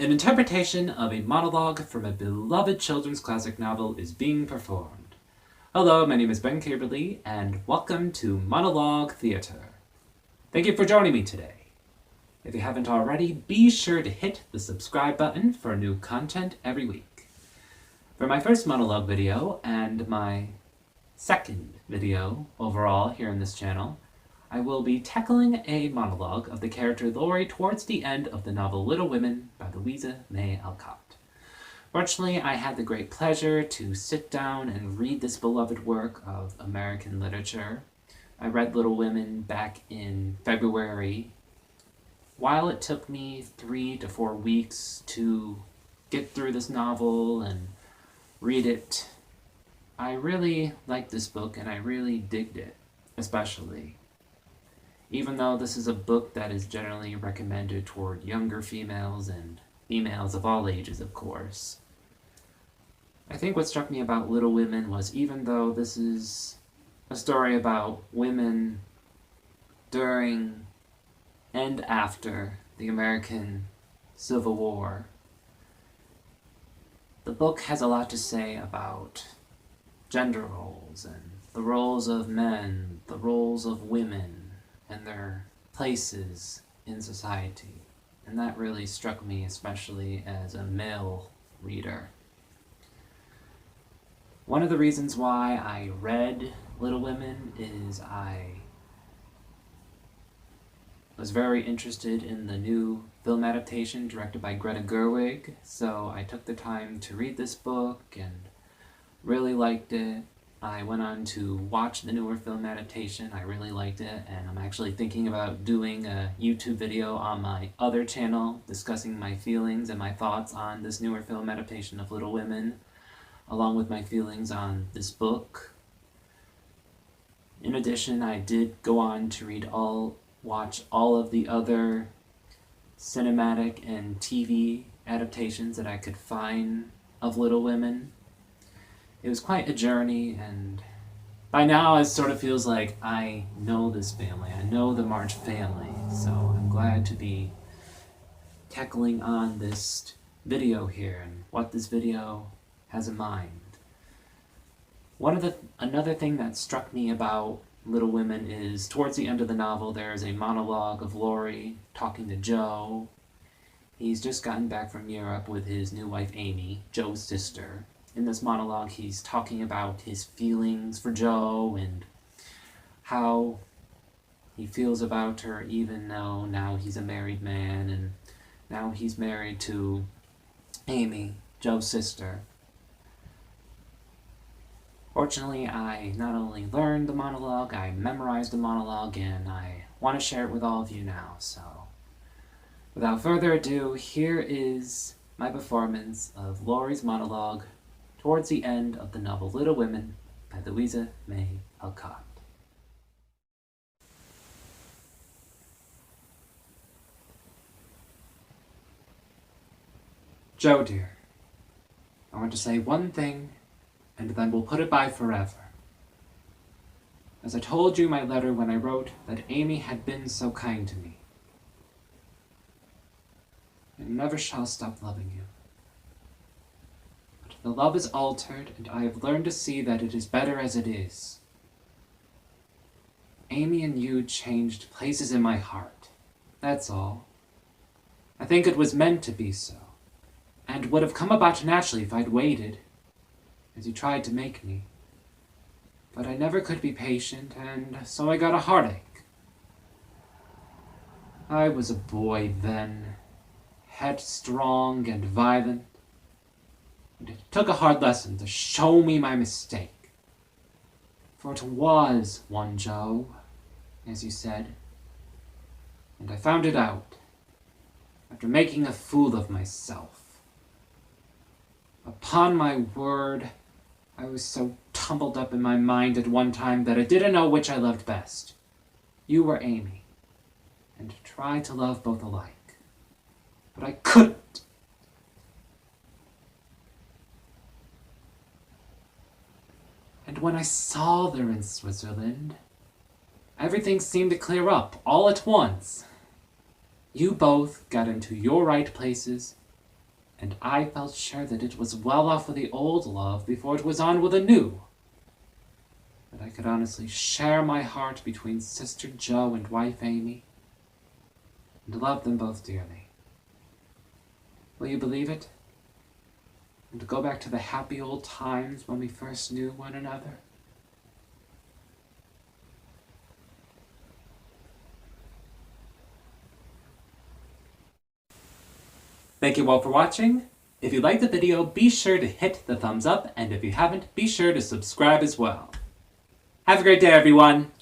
An interpretation of a monologue from a beloved children's classic novel is being performed. Hello, my name is Ben Caberly, and welcome to Monologue Theatre. Thank you for joining me today. If you haven't already, be sure to hit the subscribe button for new content every week. For my first monologue video, and my second video overall here in this channel, I will be tackling a monologue of the character Laurie towards the end of the novel Little Women by Louisa May Alcott. Fortunately, I had the great pleasure to sit down and read this beloved work of American literature. I read Little Women back in February. While it took me 3 to 4 weeks to get through this novel and read it, I really liked this book and I really digged it, especially. Even though this is a book that is generally recommended toward younger females and females of all ages, of course. I think what struck me about Little Women was, even though this is a story about women during and after the American Civil War, the book has a lot to say about gender roles and the roles of men, the roles of women, and their places in society. And that really struck me, especially as a male reader. One of the reasons why I read Little Women is I was very interested in the new film adaptation directed by Greta Gerwig, so I took the time to read this book and really liked it. I went on to watch the newer film adaptation. I really liked it, and I'm actually thinking about doing a YouTube video on my other channel discussing my feelings and my thoughts on this newer film adaptation of Little Women, along with my feelings on this book. In addition, I did go on to watch all of the other cinematic and TV adaptations that I could find of Little Women. It was quite a journey, and by now it sort of feels like I know this family. I know the March family, so I'm glad to be tackling on this video here and what this video has in mind. Another thing that struck me about Little Women is towards the end of the novel there is a monologue of Laurie talking to Joe. He's just gotten back from Europe with his new wife Amy, Joe's sister. In this monologue, he's talking about his feelings for Joe and how he feels about her, even though now he's a married man and now he's married to Amy, Joe's sister. Fortunately, I not only learned the monologue, I memorized the monologue, and I want to share it with all of you now. So, without further ado, here is my performance of Laurie's monologue towards the end of the novel Little Women by Louisa May Alcott. Joe, dear, I want to say one thing, and then we'll put it by forever. As I told you in my letter when I wrote that Amy had been so kind to me, I never shall stop loving you. The love is altered, and I have learned to see that it is better as it is. Amy and you changed places in my heart. That's all. I think it was meant to be so, and would have come about naturally if I'd waited, as you tried to make me. But I never could be patient, and so I got a heartache. I was a boy then, headstrong and violent. It took a hard lesson to show me my mistake. For it was one, Joe, as you said. And I found it out, after making a fool of myself. Upon my word, I was so tumbled up in my mind at one time that I didn't know which I loved best. You were Amy, and tried to love both alike. But I couldn't. And when I saw her in Switzerland, everything seemed to clear up all at once. You both got into your right places, and I felt sure that it was well off with the old love before it was on with a new. That I could honestly share my heart between Sister Jo and wife Amy, and love them both dearly. Will you believe it? And to go back to the happy old times when we first knew one another? Thank you all for watching. If you liked the video, be sure to hit the thumbs up, and if you haven't, be sure to subscribe as well. Have a great day, everyone!